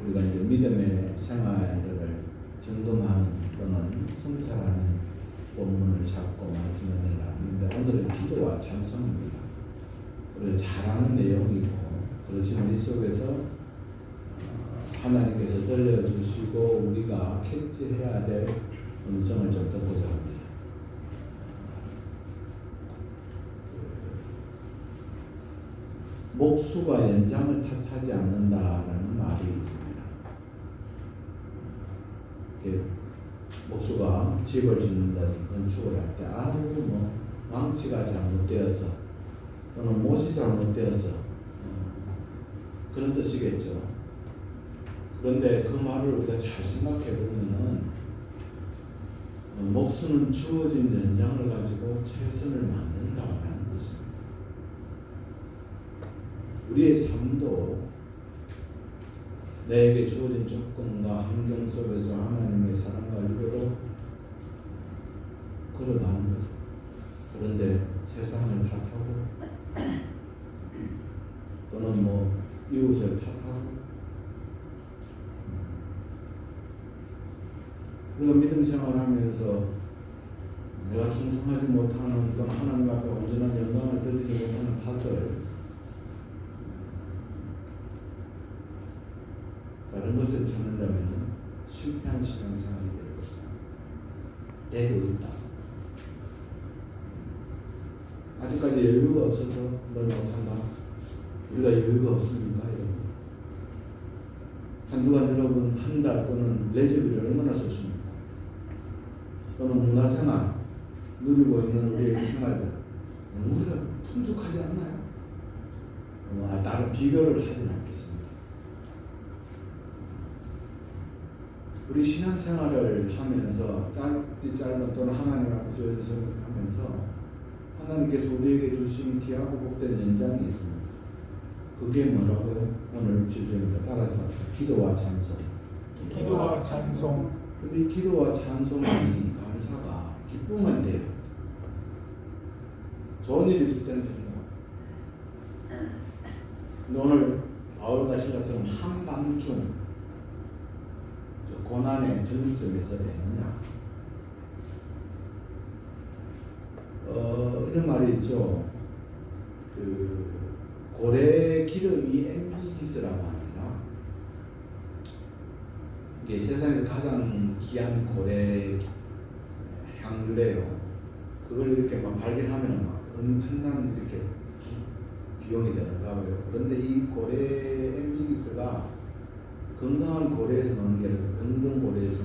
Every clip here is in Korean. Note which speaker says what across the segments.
Speaker 1: 우리가 이제 믿음의 생활들을 점검하는 또는 성찰하는 본문을 잡고 말씀을 나누는데 오늘은 기도와 찬송입니다. 우리가 잘 아는 내용이고 그렇지만 이 속에서 하나님께서 들려주시고 우리가 캐치해야 될 음성을 좀 듣고자 합니다. 목수가 연장을 탓하지 않는다라는 말이 있습니다. 목수가 집을 짓는다든지 건축을 할 때 망치가 잘못되어서 또는 못이 잘못되어서 그런 뜻이겠죠. 그런데 그 말을 우리가 잘 생각해 보면은 목수는 주어진 연장을 가지고 최선을 만든다라는 뜻입니다. 우리의 삶도 내게 주어진 조건과 환경 속에서 하나님의 사랑과 위로로 걸어가는 거죠. 그런데 세상을 탓하고 또는 이웃을 탓하고 우리가 믿음 생활하면서 내가 충성하지 못하는 또는 하나님 앞에 온전한 영광을 드리지 못하는 탓을 다른 것을 찾는다면 실패한 신앙생활이 될 것이다. 되고 있다. 아직까지 여유가 없어서 뭘 못한다. 우리가 여유가 없습니까? 여러분? 한 주간 여러분 한 달 또는 레저비를 얼마나 썼습니까? 또는 문화생활 누리고 있는 우리의 생활들 우리가 풍족하지 않나요? 다른 비교를 하진 않겠습니다. 우리 신앙생활을 하면서 짧은 또는 하나님 앞에 주어진 하면서 하나님께서 우리에게 주신 귀하고 복된 연장이 있습니다. 그게 뭐라고요? 오늘 주제입니다. 따라서 기도와 찬송.
Speaker 2: 기도와 찬송.
Speaker 1: 근데 이 기도와 찬송이 감사가 기쁨만 돼요. 좋은 일 있을 때는 됩니다. 근데 오늘 바울과 실라처럼 한밤중 고난의 전점에서 되느냐? 이런 말이 있죠. 고래 기름이 엠비기스라고 합니다. 이게 세상에서 가장 귀한 고래 향유래요. 그걸 이렇게 발견하면 엄청난 이렇게 비용이 되는가 봐요. 그런데 이 고래 엠비기스가 건강한 고래에서 나오는 게 아니라 병든 고래에서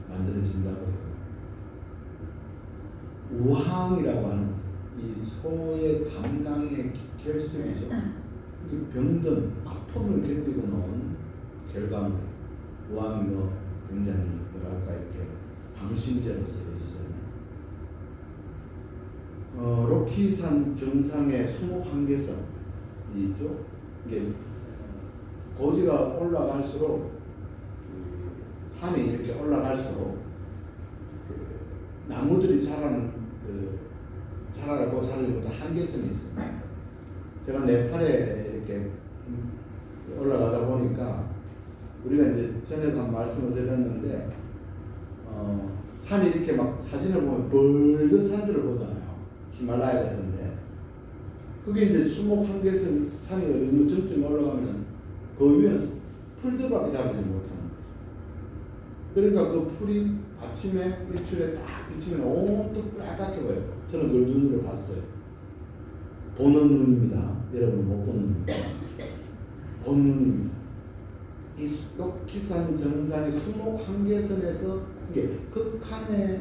Speaker 1: 만들어진다고 해요. 우항이라고 하는 이 소의 담낭의 결석이죠. 병든 아픔을 견디고 나온 결과물이에요. 우항이 굉장히 이렇게 방심제로 쓰여지잖아요. 로키산 정상의 수목 한계선 있죠. 이게 고지가 올라갈수록 산이 이렇게 올라갈수록 나무들이 자라고 자라기보다 한계선이 있습니다. 제가 네팔에 이렇게 올라가다 보니까 우리가 이제 전에도 한 말씀을 드렸는데 산이 이렇게 막 사진을 보면 붉은 산들을 보잖아요. 히말라야 같은데 그게 이제 수목 한계선 산이 어느 정쯤 올라가면 그 위에는 풀들밖에 자라지 못하는 거죠. 그러니까 그 풀이 아침에 일출에 딱 비치면 온통 빨갛게 보여요. 저는 그걸 눈으로 봤어요. 보는 눈입니다. 여러분 못 보는 눈입니다. 보는 눈입니다. 이 로키산 정상의 수목 한계선에서 이게 극한의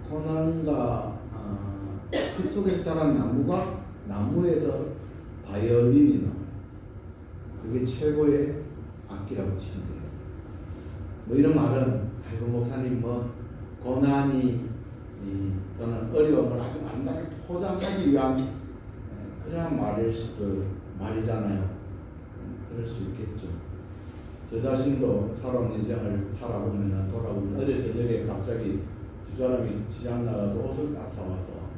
Speaker 1: 고난과 그 속에서 자란 나무에서 바이올린이 나와요. 그게 최고의 악기라고 치는 거예요. 이런 말은 아이고 목사님 고난이 또는 어려움을 아주 아름답게 포장하기 위한 그런 말이잖아요. 그럴 수 있겠죠. 저 자신도 살아온 인생을 살아보면 돌아보면 어제 저녁에 갑자기 집사람이 시장 나가서 옷을 딱 사와서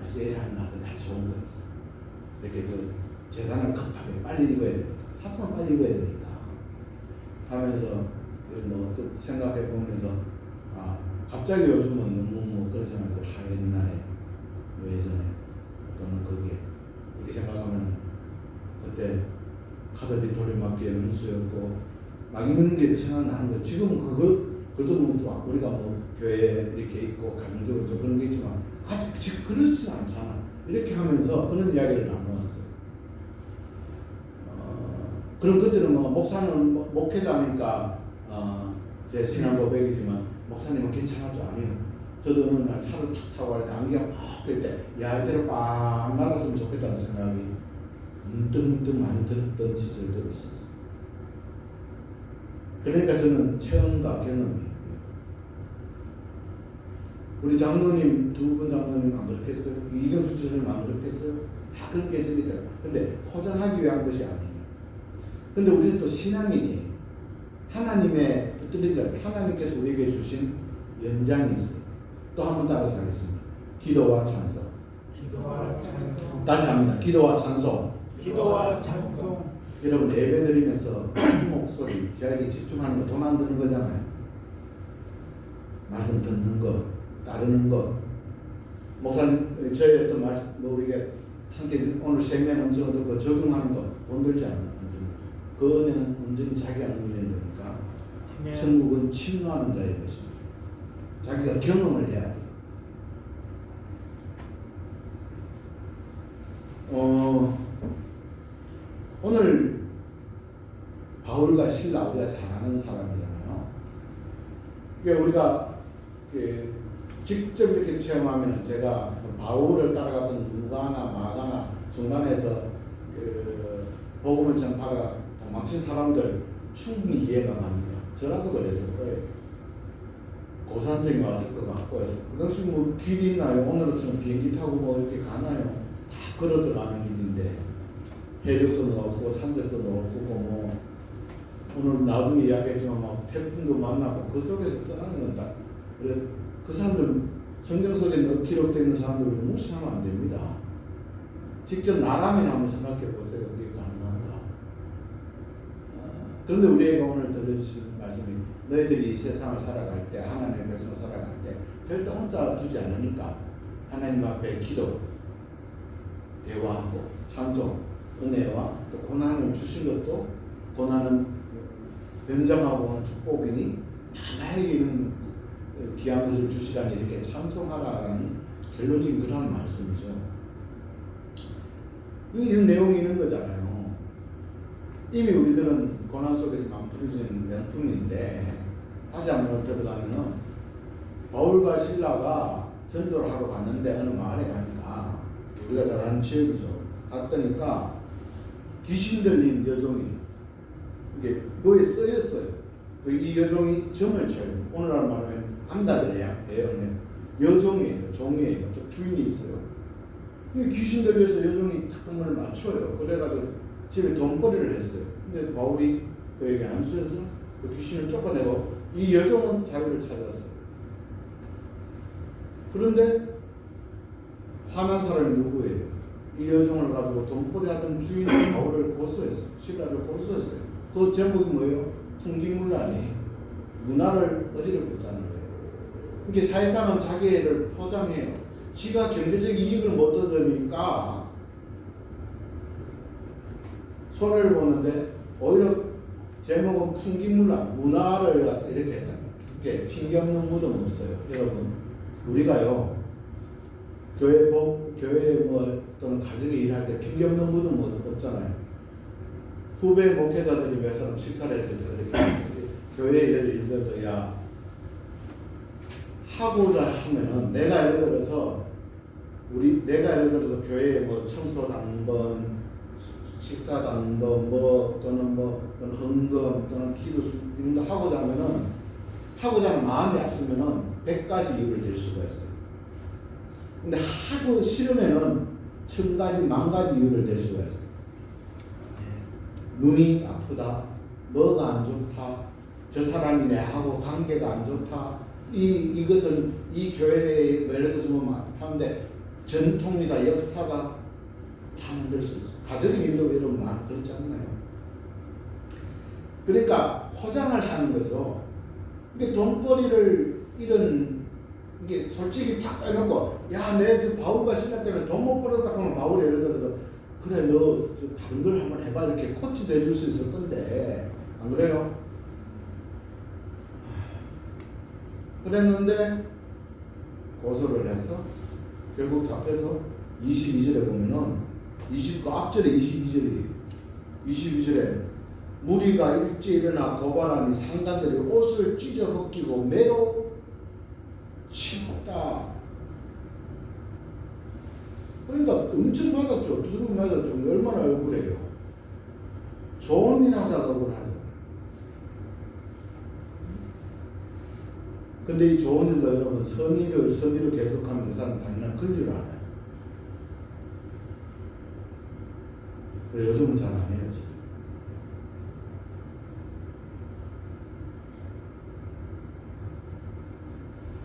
Speaker 1: 세일하는 날은 다 좋은 거였어. 이렇게 재단을 급하게 빨리 입어야 되니까 사서만 빨리 입어야 되니까 하면서 또 생각해 보면서 갑자기 요즘은 너무 그러지 말고 옛날에 예전에 또는 거기에 이렇게 생각하면 그때 카드비 돌림막기에 명수였고 막 이런 게 생각나는 거. 지금은 그것도 뭐 우리가 뭐 교회에 이렇게 있고 가정적으로 좀 그런 게 있지만 아직 그렇지는 않잖아. 이렇게 하면서 그런 이야기를 나누었어요. 그럼 그때는 뭐 목사는 목회자니까 제 신앙 고백이지만 목사님은 괜찮았죠? 아니요. 저도 어느 날 차를 탁 타고 갈 때 안경 팍 낄 때 야 이대로 빵 날았으면 좋겠다는 생각이 문득 많이 들었던 시절도 있었어요. 그러니까 저는 체험과 경험이에요. 우리 장로님 두 분 장로님 안 그렇게 했어요? 이경수 주님 안 그렇게 했어요? 다 그렇게 저기더라고요. 근데 포장하기 위한 것이 아니에요. 근데 우리는 또 신앙인이 하나님의 붙들린 자, 하나님께서 우리에게 주신 연장이 있어요. 또 한 번 따라서 하겠습니다. 기도와 찬송.
Speaker 2: 기도와 찬송.
Speaker 1: 다시 합니다. 기도와 찬송.
Speaker 2: 기도와 찬송.
Speaker 1: 여러분 예배 드리면서 목소리, 저에게 집중하는 거 돈 안 드는 거잖아요. 말씀 듣는 거, 따르는 거. 목사님, 저희 어떤 말씀, 우리가 함께 오늘 생명 음성을 듣고 적용하는 거 돈 들지 않습니다. 그 은혜는 온전히 자기가 누리는 거니까.
Speaker 2: 네.
Speaker 1: 천국은 침노하는 자의 것입니다. 자기가 경험을 해야 돼요. 오늘 바울과 실라 우리가 잘 아는 사람이잖아요. 그러니까 우리가 직접 이렇게 체험하면 제가 바울을 따라갔던 누가나 마가나 중간에서 복음을 전파가 도망친 사람들 충분히 이해가 갑니다. 저라도 그랬을 거예요. 고산증이 왔을 것 같고 해서 그 당시 뭐 길이 있나요? 오늘처럼 비행기 타고 뭐 이렇게 가나요? 다 걸어서 가는 길인데 해적도 넣었고 산적도 넣었고 뭐 오늘 나중에 이야기했지만 막 태풍도 만나고 그 속에서 떠나는 건다. 그 사람들 성경 속에 기록되어 있는 사람들을 무시하면 안 됩니다. 직접 나라면 한번 생각해 보세요. 그게 가능한가? 그런데 우리에게 오늘 들려주신 말씀이 너희들이 이 세상을 살아갈 때 하나님의 백성을 살아갈 때 절대 혼자 두지 않으니까 하나님 앞에 기도, 대화하고 찬송, 은혜와 또 고난을 주신 것도 고난은 변장하고 오는 축복이니 나에게는 귀한 것을 주시라니 이렇게 찬송하라라는 결론적인 그런 말씀이죠. 이런 내용이 있는 거잖아요. 이미 우리들은 고난 속에서 만들어지는 명품인데 다시 한번 들어가면은 바울과 실라가 전도를 하러 갔는데 어느 마을에 가니까 우리가 잘 아는 지역이죠. 갔더니까 귀신 들린 여종이 이게 뭐에 쓰였어요. 이 여종이 점을 쳐요. 오늘날 말하면 암달을 해요. 여종이에요. 종이에요. 저 주인이 있어요. 귀신 들려서 여종이 탁탁을 맞춰요. 그래가지고 집에 돈벌이를 했어요. 근데 바울이 그에게 안수해서 그 귀신을 쫓아내고 이 여종은 자유를 찾았어요. 그런데 화난 사람이 누구예요? 이 여종을 가지고 돈벌이 하던 주인이 바울을 고소했어요. 신라를 고소했어요. 그 제목이 뭐예요? 풍기문란이 문화를 어지럽혔다는 거예요. 이게 사회상은 자기를 포장해요. 지가 경제적 이익을 못 얻으니까 손해를 보는데 오히려 제목은 풍기문란 문화를 이렇게 했다는 거예요. 이게 핑계없는 무덤 없어요. 여러분 우리가요 교회 뭐 또는 가정에 일할 때 핑계없는 무덤 없잖아요. 후배 목회자들이 몇 사람 식사를 했을 때 그렇게 했어요. 교회에 예를 들어서 야 하고자 하면은 내가 예를 들어서 교회에 뭐 청소 당번, 식사 당번, 또는 헌금 또는 기도 이런 거 하고자 하는 마음이 앞서면은 100가지 이유를 댈 수가 있어요. 근데 하고 싫으면은 1000가지, 10,000가지 이유를 댈 수가 있어요. 눈이 아프다, 뭐가 안 좋다, 저 사람이 내하고 관계가 안 좋다. 이것은 이 교회에 예를 들어서 뭐 하는데 전통이다, 역사가 다 만들 수 있어요. 가정의 일도 여러분 그렇지 않나요? 그러니까 포장을 하는 거죠. 이게 돈벌이를 이런 이게 솔직히 탁 빼놓고 야, 내 저 바울과 신라 때문에 돈 못 벌었다 하면 바울이 예를 들어서 그래 너 저 다른 걸 한번 해봐 이렇게 코치도 해줄 수 있을 건데 안 그래요? 그랬는데 고소를 해서 결국 잡혀서 22절에 보면은 그 앞절에 22절에 무리가 일찍 일어나 도발하니 상관들이 옷을 찢어 벗기고 매우 춥다. 그러니까 엄청 맞았죠. 두드러 맞았죠. 얼마나 억울해요. 좋은 일 하다가 억울하잖아요. 근데 이 좋은 일도 여러분 선의를 계속하면 그 사람 당연한 권리를 알아요. 그래 요즘은 잘 안 해요. 지금.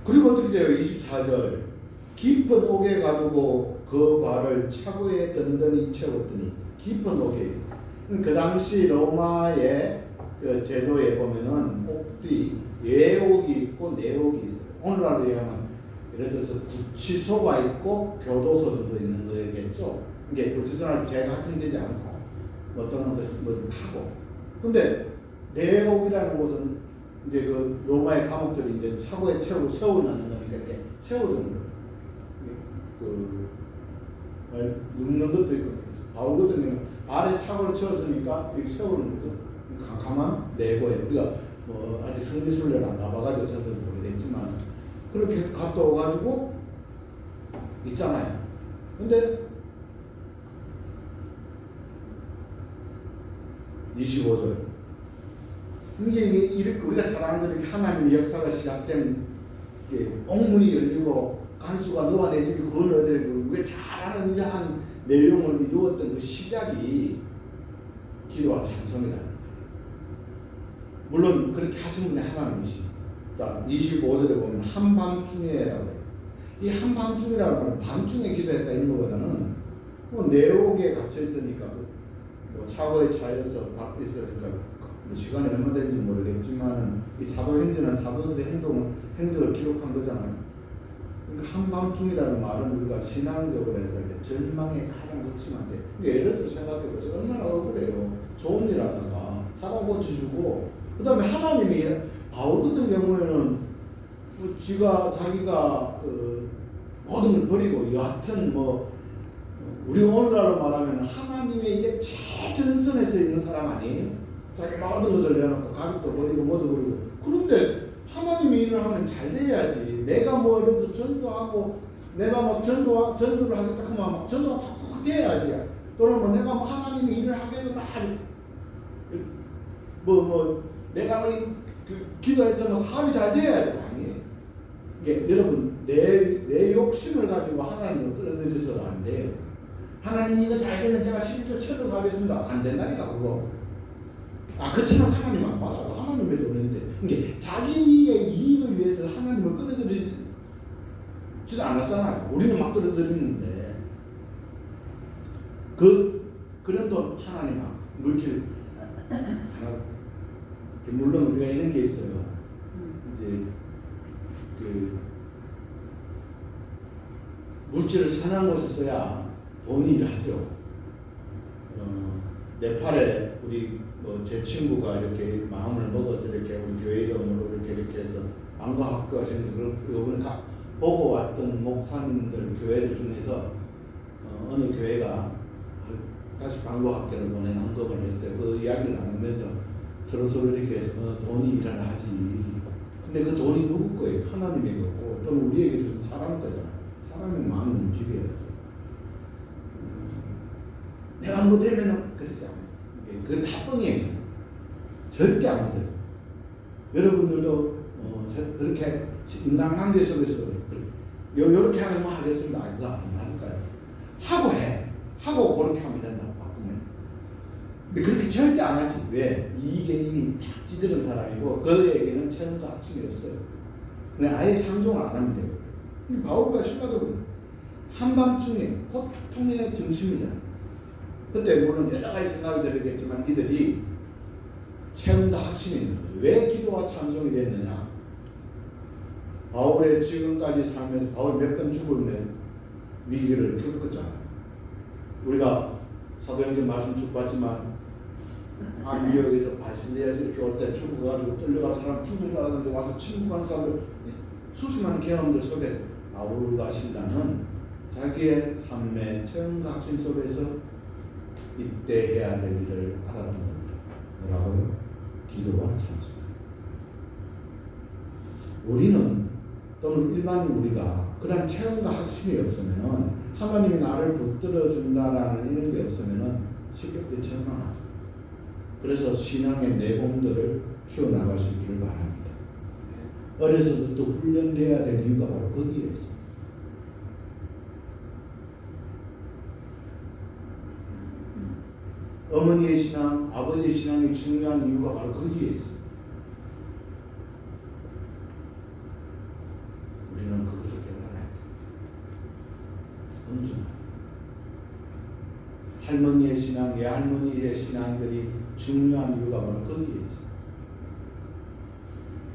Speaker 1: 그리고 어떻게 돼요? 24절 깊은 옥에 가두고 그 발을 차고에 든든히 채웠더니 깊은 옥에 그 당시 로마의 그 제도에 보면은 옥들이 예옥이 있고 내옥이 있어요. 오늘날로 얘기하면 예를 들어서 구치소가 있고 교도소도 있는 거겠죠. 이게 구치소는 죄가 확정되지 않고 어떤 것이 뭐 하고 근데 내옥이라는 곳은 이제 그 로마의 감옥들이 이제 차고에 채우고 세워놓는 거니까 이렇게 세워두는 거예요. 그 눕는 것도 있고 바울 같은 경우는 발에 차고를 채웠으니까 이렇게 세우는 거죠. 캄캄한 내고에 우리가 뭐 아직 성지순례를 안 가봐가지고 저도 모르겠지만 그렇게 갔다 오가지고 있잖아요. 근데 25절 이게 이렇게 우리가 잘 아는 이렇게 하나님의 역사가 시작된 옥문이 열리고 간수가 너와 내 집이 구원을 얻으려고 우리가 잘 아는 이러한 내용을 이루었던 그 시작이 기도와 찬송이라는 거예요. 물론 그렇게 하신 분이 하나님이십니다. 25절에 보면 한밤중에라고 해요. 이 한밤중이라고 하면 밤중에 기도했다 이런 것보다는 뭐 내옥에 갇혀 있으니까 뭐 차고에 차여서 밖에 있으니까 뭐 시간이 얼마 된지 모르겠지만 이 사도행전은 사도들의 행적을 기록한 거잖아요. 그러니까 한밤중이라는 말은 우리가 신앙적으로 했을 때 절망의 가장 극심한 때 예를 들어 생각해보세요. 얼마나 억울해요. 좋은 일 하다가 사람 고쳐주고 그 다음에 하나님이 바울 같은 경우에는 뭐 자기가 그 모든 걸 버리고 여하튼 뭐 우리 오늘날로 말하면 하나님의 일에 최전선에서 있는 사람 아니에요? 자기 모든 것을 내어놓고 가족도 버리고 뭐도 버리고 그런데 하나님이 일을 하면 잘 돼야지. 내가 뭐 이래서 전도하고 내가 뭐 전도를 하겠다 하면 막 전도가 팍팍 돼야지. 또는 뭐 내가 뭐 하나님이 일을 하겠어 내가 기도해서 뭐 사업이 잘 돼야지. 아니에요. 이게 여러분 내 욕심을 가지고 하나님을 끌어들여서 안 돼요. 하나님 이거 잘 되면 제가 11조 천을 가겠습니다. 안 된다니까 그거. 그처럼 하나님 안 받아요. 하나님 왜 그러는데 이게 자기의 이익을 위해서 하나님을 끌어들이지도 않았잖아요. 우리는 막 끌어들이는데 그런 돈 하나님 물질 하나 물론 우리가 이런 게 있어요. 이제 그 물질을 선한 곳에 써야 돈이 일하죠. 네팔에 우리 제 친구가 이렇게 마음을 먹어서 이렇게 우리 교회 이름으로 이렇게 해서 안과학교가 생겨서 그걸 보고 왔던 목사님들 교회들 중에서 어느 교회가 다시 방과학교를 보낸 헌금을 했어요. 그 이야기를 나누면서 서로 이렇게 해서 돈이 일하라 하지. 근데 그 돈이 누구 거예요? 하나님의 거고 또는 우리에게 주는 사람 거잖아요. 사람의 마음을 움직여야죠. 내가 뭐 되면은 그러지 않아요. 그건 다 뻥이에요. 절대 안 돼요. 여러분들도 그렇게 인간관계 속에서 요렇게 하면 뭐 하겠습니다. 그거 안 할까요? 하고 해. 하고 그렇게 하면 된다. 바꾸면. 근데 그렇게 절대 안 하지. 왜? 이익에 이미 딱 찌들은 사람이고 그에게는 체험과 확신이 없어요. 근데 아예 상종을 안 하면 돼요. 바울과 실라도 한밤중에 고통의 중심이잖아요. 근데 물론 여러 가지 생각이 들겠지만 이들이 체험과 확신이 있는 거죠. 왜 기도와 찬송이 됐느냐? 바울의 지금까지 살면서 바울이 몇 번 죽을 위기를 겪었잖아요. 우리가 사도행전 말씀 쭉 봤지만 안디옥에서 바실리아에서 이렇게 올 때 죽어가지고 떨려가서 사람 죽는 줄 알았는데 와서 침묵하는 사람들 수많은 경험들 속에 바울과 실라는 자기의 삶의 체험과 확신 속에서 입대해야 될 일을 알았던 겁니다. 뭐라고요? 기도와 찬송. 우리는 또는 일반 우리가 그런 체험과 확신이 없으면은 하나님이 나를 붙들어 준다라는 이런 게 없으면은 쉽게 절망하죠. 그래서 신앙의 내공들을 키워나갈 수 있기를 바랍니다. 어려서부터 훈련돼야 될 이유가 바로 거기에 있습니다. 어머니의 신앙, 아버지의 신앙이 중요한 이유가 바로 거기에 있습니다. 우리는 그것을 깨달아야 돼요. 엄중하게. 할머니의 신앙, 외할머니의 신앙들이 중요한 이유가 바로 거기에 있습니다.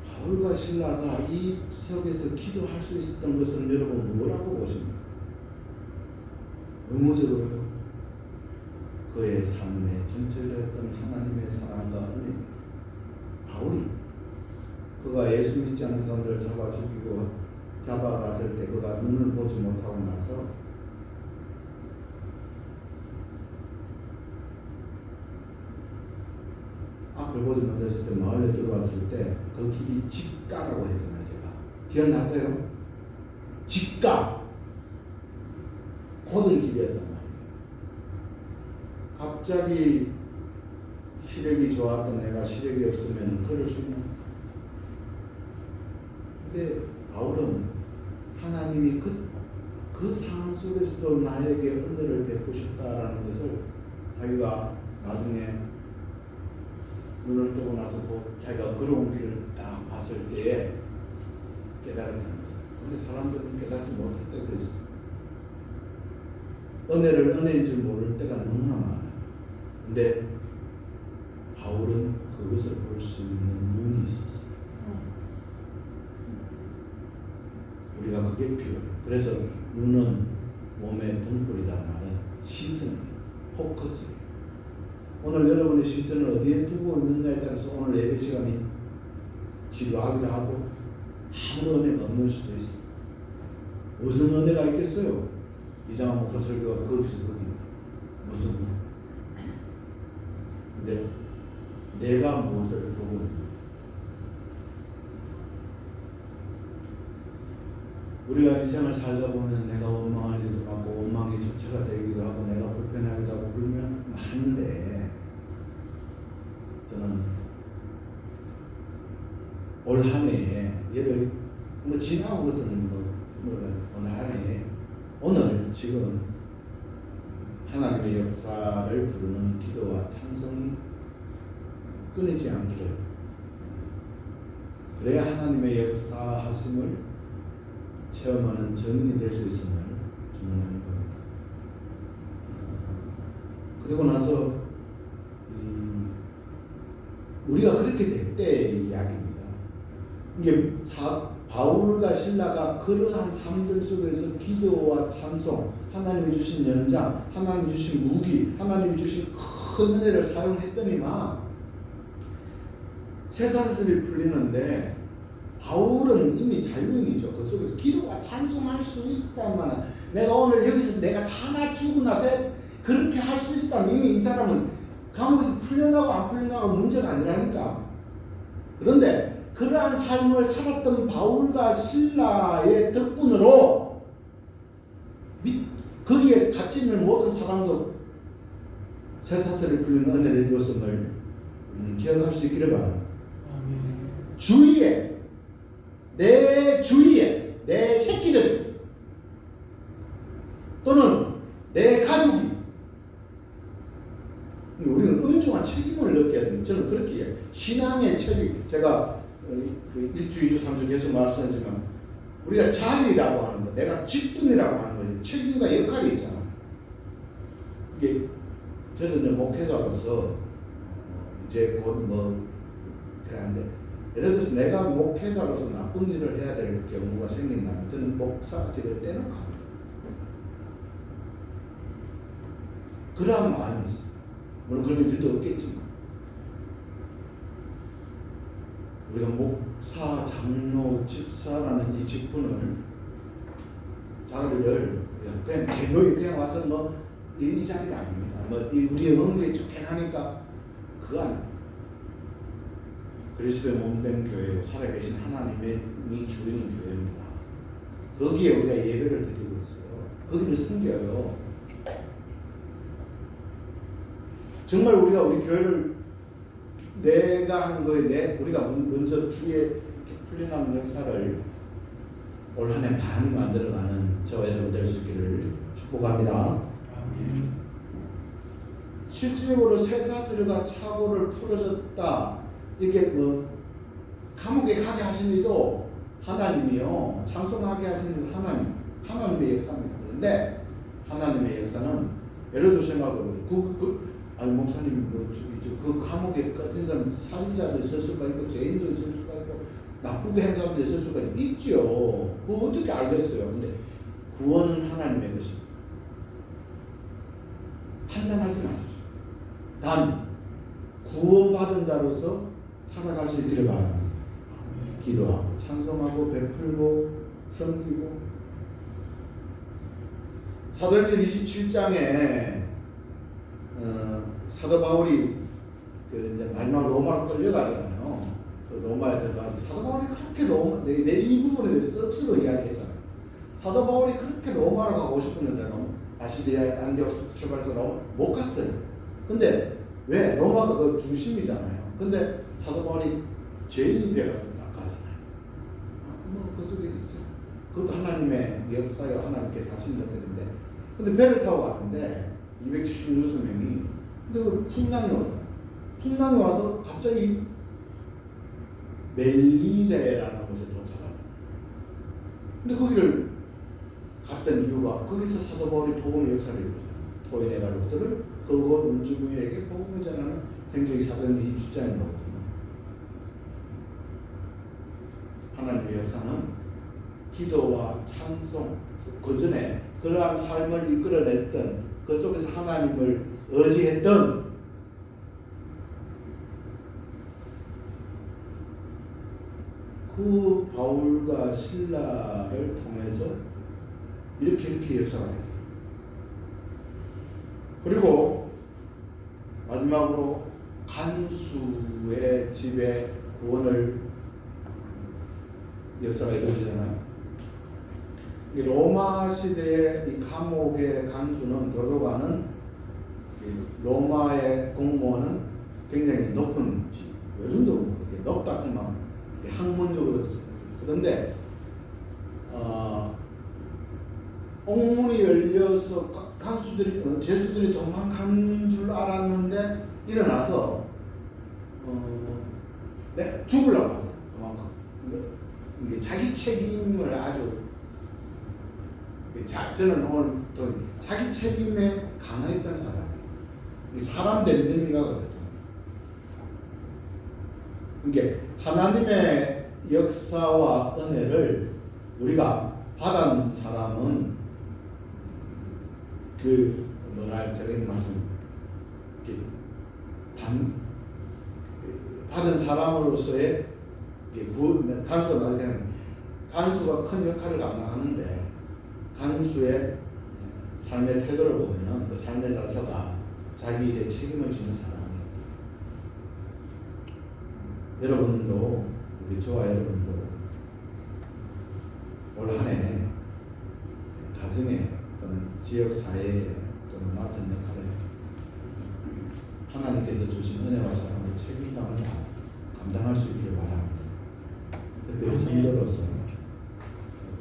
Speaker 1: 바울과 실라가 이 속에서 기도할 수 있었던 것을 여러분 뭐라고 보십니까? 의무적으로요. 그의 삶에 전철했던 하나님의 사랑과 은혜. 바울이 그가 예수 믿지 않는 사람들을 잡아 죽이고 잡아갔을 때 그가 눈을 보지 못하고 나서 앞을 보지 못했을 때 마을에 들어왔을 때 그 길이 직가라고 했잖아요. 제가 기억나세요? 직가 고들 길이었단 말이에요. 갑자기 시력이 좋았던 내가 시력이 없으면 걸을 수 있나? 근데 바울은 하나님이 그 상황 속에서도 나에게 은혜를 베푸셨다라는 것을 자기가 나중에 눈을 뜨고 나서 자기가 걸어온 길을 딱 봤을 때에 깨달은 거죠. 근데 사람들은 깨닫지 못할 때도 있어요. 은혜를 은혜인 줄 모를 때가 너무나 많아요. 근데 바울은 그것을 볼 수 있는 눈이 있었어요. 우리가 그게 필요해요. 그래서 눈은 몸의 등불이다 말은 시선이에요. 포커스예요. 오늘 여러분의 시선을 어디에 두고 있느냐에 따라서 오늘 예배 시간이 지루하기도 하고 아무런 은혜가 없는 수도 있어요. 무슨 은혜가 있겠어요? 이장한 목사 설교가 거기서 거기다. 무슨 은혜? 근데 내가 무엇을 보고 있는가? 우리가 인생을 살다 보면 내가 원망할 일도 많고 원망이 주체가 되기도 하고 내가 불편하기도 하고 그러면 많은데 저는 올 한 해에 예를 지나온 것은 오늘 한 해에 오늘 지금 하나님의 역사를 부르는 기도와 찬송이 끊이지 않기를 그래야 하나님의 역사하심을 체험하는 증인이 될 수 있음을 주문하는 겁니다. 그리고 나서 우리가 그렇게 될 때의 이야기입니다. 이게 바울과 실라가 그러한 삶들 속에서 기도와 찬송, 하나님이 주신 연장, 하나님이 주신 무기, 하나님이 주신 큰 은혜를 사용했더니만 쇠사슬이 풀리는데 바울은 이미 자유인이죠. 그 속에서 기도와 찬송할 수 있었다면 내가 오늘 여기서 내가 사나 죽으나 그렇게 할 수 있었다면 이미 이 사람은 감옥에서 풀려나고 안 풀려나고 문제가 아니라니까. 그런데 그러한 삶을 살았던 바울과 실라의 덕분으로 거기에 갇혀 있는 모든 사람도 쇠사슬이 풀리는 은혜를 입었음을 기억할 수 있기를 바랍니다. 주위에 내 주위에 내 새끼들 또는 내 가족이 우리는 엄중한 책임을 느껴야 됩니다. 저는 그렇게 해요. 신앙의 책임 제가 그 1주, 2주, 3주 계속 말씀하지만 우리가 자리라고 하는 거 내가 직분이라고 하는 거예요. 책임과 역할이 있잖아요. 이게 저도 이제 목회자로서 이제 곧 뭐 그래 안 돼. 예를 들어서 내가 목회자로서 나쁜 일을 해야 될 경우가 생긴다면 저는 목사직을 떼놓고 합니다. 그러한 마음이 있어요. 물론 그런 일도 없겠지만 우리가 목사, 장로, 집사라는 이 직분을 자리를 그냥 개노이 그냥 와서 뭐 이 자리가 아닙니다. 뭐 우리 영혼에 쫓겨나니까 그거 아닙니다. 그리스도의 몸된 교회요 살아계신 하나님의 주인인 교회입니다. 거기에 우리가 예배를 드리고 있어요. 거기를 섬겨요. 정말 우리가 우리 교회를 내가 한 거에 우리가 먼저 주의 이렇게 풀려나는 역사를 올 한 해 많이 만들어가는 저와 여러분 될 수 있기를 축복합니다.
Speaker 2: 아멘.
Speaker 1: 실질적으로 쇠사슬과 착오를 풀어줬다 이렇게 뭐 감옥에 가게 하신 이도 하나님이요 장성하게 하신 이도 하나님의 역사입니다. 그런데 하나님의 역사는 예를 들어 생각해보세요. 아니 목사님 그 감옥에 꺼진 사람 살인자도 있을 수가 있고 죄인도 있을 수가 있고 나쁘게 한 사람도 있을 수가 있죠. 그거 어떻게 알겠어요? 근데 구원은 하나님의 것입니다. 판단하지 마십시오. 단 구원받은 자로서 살아갈 수 있기를 바랍니다. 기도하고 찬송하고 베풀고 섬기고 사도행전 27장에 사도 바울이 이제 마지막 로마로 끌려가잖아요. 그 로마에 들어가서 사도 바울이 그렇게 이 부분에 대해서 억수로 이야기했잖아요. 사도 바울이 그렇게 로마로 가고 싶었는데 아시리아 안디옥 출발해서 못 갔어요. 근데 왜? 로마가 그 중심이잖아요. 근데 사도 바울이 죄인이 되어서 가잖아요. 그 속에 있죠. 그것도 하나님의 역사요. 하나님께 하신 것들인데. 근데 배를 타고 갔는데 276명이 근데 그 풍랑이 오잖아요. 풍랑이 와서 갑자기 멜리데라는 곳에 도착하잖아요. 근데 거기를 갔던 이유가 거기서 사도 바울이 복음의 역사를 이루잖아요. 토인의 가족들을 그곳 문주민에게 복음을 전하는 행적이 사도행전 27장에 나오거든요. 하나님의 역사는 기도와 찬송 그 전에 그러한 삶을 이끌어냈던 그 속에서 하나님을 의지했던 그 바울과 실라를 통해서 이렇게 역사가 됩니다. 그리고 마지막으로 간수의 집에 구원을 역사가 이루어지잖아요. 이 로마 시대의 이 감옥의 간수는 교도관은 로마의 공무원은 굉장히 높은 집, 요즘도 그렇게 높다 하지만 학문적으로 그런데 옥문이 열려서 죄수들이 도망간 줄 알았는데 일어나서 내가 죽으려고 하죠. 도망가. 이게 자기 책임을 아주 저는 오늘 또 자기 책임에 강했던 사람이에요. 사람 됨됨이가 그렇거든요. 이게 하나님의 역사와 은혜를 우리가 받은 사람은 저기 말씀 받은 사람으로서의 간수가 나오게 되는 간수가 큰 역할을 감당하는데 간수의 삶의 태도를 보면은 그 삶의 자세가 자기 일에 책임을 지는 사람이에요. 여러분도 우리 저와 여러분도 올 한 해 가정에 또는 지역 사회에 또는 맡은 역할에 하나님께서 주신 은혜와 사랑으로 책임감을 감당할 수 있기를 바랍니다. 특별히 성도로서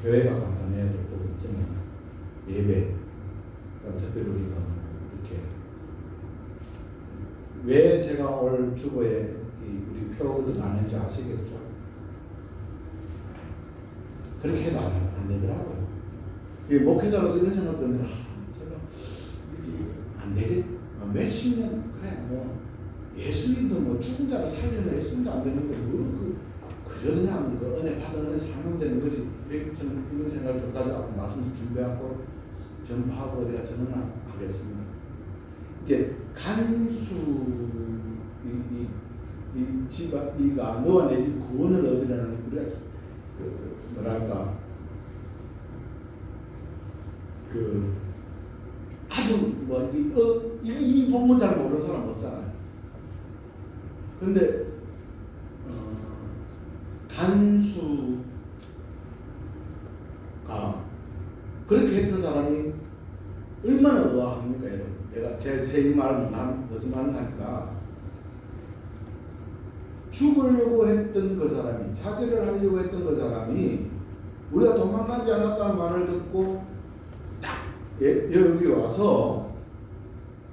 Speaker 1: 교회가 감당해야 될 부분은 예배, 특별히 우리가 이렇게 왜 제가 올 주보에 우리 표도 나는지 아시겠죠? 그렇게 해도 안 되더라고요. 목회자로서 이런 생각 때문에 제가 안 되겠, 몇십 년 그래 예수님도 뭐 죽은 자를 살리는 예수님도 안 되는 거 그저 그냥 그 은혜 받은 은혜 살면 되는 거지. 이렇게 저는 이런 생각을 가지고 말씀 준비하고 전파하고 어디가 저는 하겠습니다. 이게 간수 이 집이가 너와 내 집 구원을 얻으려는 우리가 뭐랄까 아주 이 본문 잘 모르는 사람 없잖아요. 근데 간수가 그렇게 했던 사람이 얼마나 의아합니까, 여러분? 내가 제 말은 무슨 말을 하니까 죽으려고 했던 그 사람이, 자결을 하려고 했던 그 사람이 우리가 도망가지 않았다는 말을 듣고 딱 여기 와서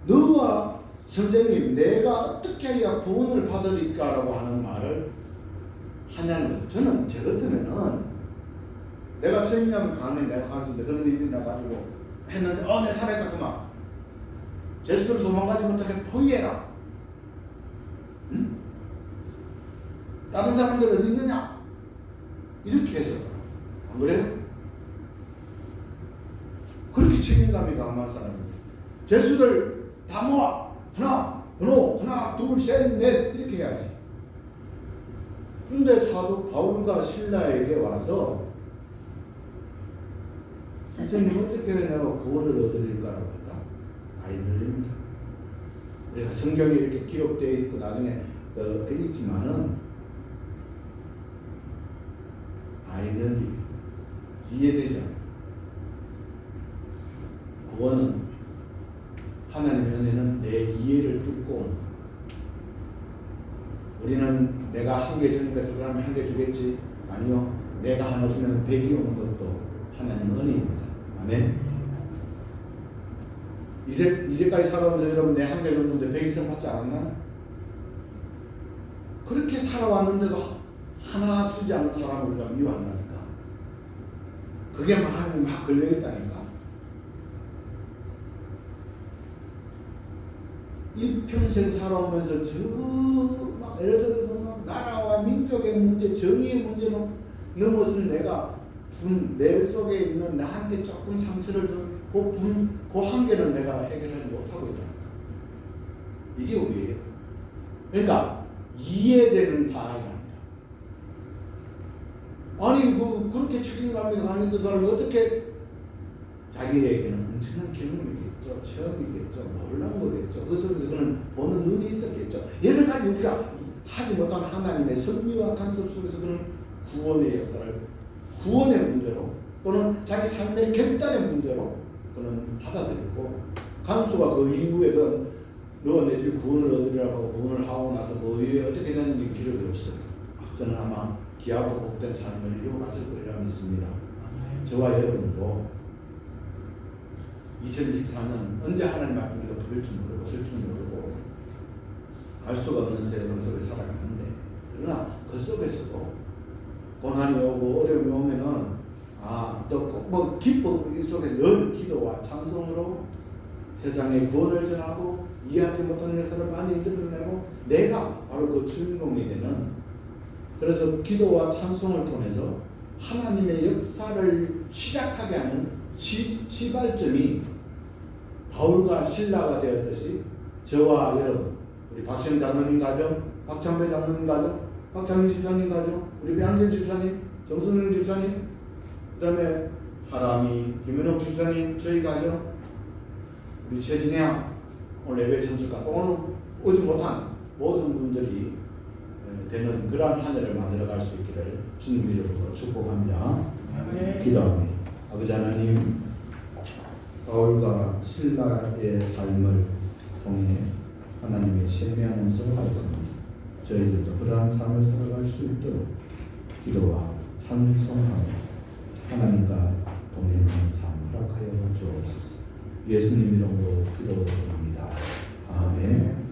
Speaker 1: 너와 선생님 내가 어떻게 해야 구원을 받으리까라고 하는 말을 하냐는 거죠. 저는 제 같으면은 내가 책임감을 강해 내가 가는데 그런 일이 나가지고 했는데 내 살아있다 그만 제수를 도망가지 못하게 포위해라. 응? 다른 사람들 어디 있느냐? 이렇게 해서 안 그래요? 그렇게 책임감이 강한 사람입니다. 제수들 다 모아 하나 둘 셋 넷 이렇게 해야지. 그런데 사도 바울과 실라에게 와서 선생님 어떻게 내가 구원을 얻으릴까라고 했다. 아이들입니다. 우리가 성경에 이렇게 기록되어 있고 나중에 있지만은 아이들이 이해되지 않아요. 구원은 하나님의 은혜는 내 이해를 뚫고 오는 거예요. 우리는 내가 한 개 주니까 저 사람이 한 개 주겠지. 아니요. 내가 하나 주면 100이 오는 것도 하나님의 은혜입니다. 아멘. 이제까지 살아오면서 여러분 내 한 개 줬는데 100 이상 받지 않았나? 그렇게 살아왔는데도 하나 주지 않은 사람을 우리가 미워한다니까. 그게 마음이 막 걸려있다니까. 일평생 살아오면서 막 예를 들어서 막 나라와 민족의 문제, 정의의 문제는 넘어서 내가 내 속에 있는 나한테 조금 상처를 준 그 한계는 내가 해결하지 못하고 있다. 이게 우리예요. 그러니까 이해되는 사람이 아니라 그렇게 책임감이 강했던 사람이 어떻게 자기에게는 엄청난 경험이겠죠. 체험이겠죠. 놀라운 거겠죠. 그 속에서 그는 보는 눈이 있었겠죠. 여러 가지 우리가 하지 못한 하나님의 섭리와 간섭 속에서 그는 구원의 역사를 구원의 문제로 또는 자기 삶의 결단의 문제로 그는 받아들이고 간수가 그 이후에 너가 내 집 구원을 얻으리라고 하고 구원을 하고 나서 그 이후에 어떻게 됐는지 기록이 없어요. 저는 아마 귀하고 복된 삶을 이루어갔을 거리라 믿습니다. 저와 여러분도 2024년 언제 하나님 앞에 우리가 부를 줄 모르고 설 줄 모르고 갈 수가 없는 세상 속에 살아가는데 그러나 그 속에서도 고난이 오고 어려움이 오면은 또 기쁨 속에 늘 기도와 찬송으로 세상에 구원을 전하고 이해하지 못하는 역사를 많이 흔들어내고 내가 바로 그 주인공이 되는 그래서 기도와 찬송을 통해서 하나님의 역사를 시작하게 하는 시발점이 바울과 실라가 되었듯이 저와 여러분 우리 박시영 장로님 가정, 박찬배 장로님 가정, 박찬민 집사님 가정, 우리 배한길 집사님, 정순영 집사님 그 다음에 하람이, 김현옥 집사님 저희 가정 우리 최진양 오늘 예배 참석한 오늘 오지 못한 모든 분들이 되는 그러한 한 해를 만들어갈 수 있기를 주님 이름으로 축복합니다. 기도합니다. 아버지 하나님 바울과 실라의 삶을 통해 하나님의 세미한 음성을 받습니다. 저희들도 그러한 삶을 살아갈 수 있도록 기도와 찬송하며 하나님과 동행하는 삶을 허락하여 주옵소서. 예수님 이름으로 기도드립니다. 아멘.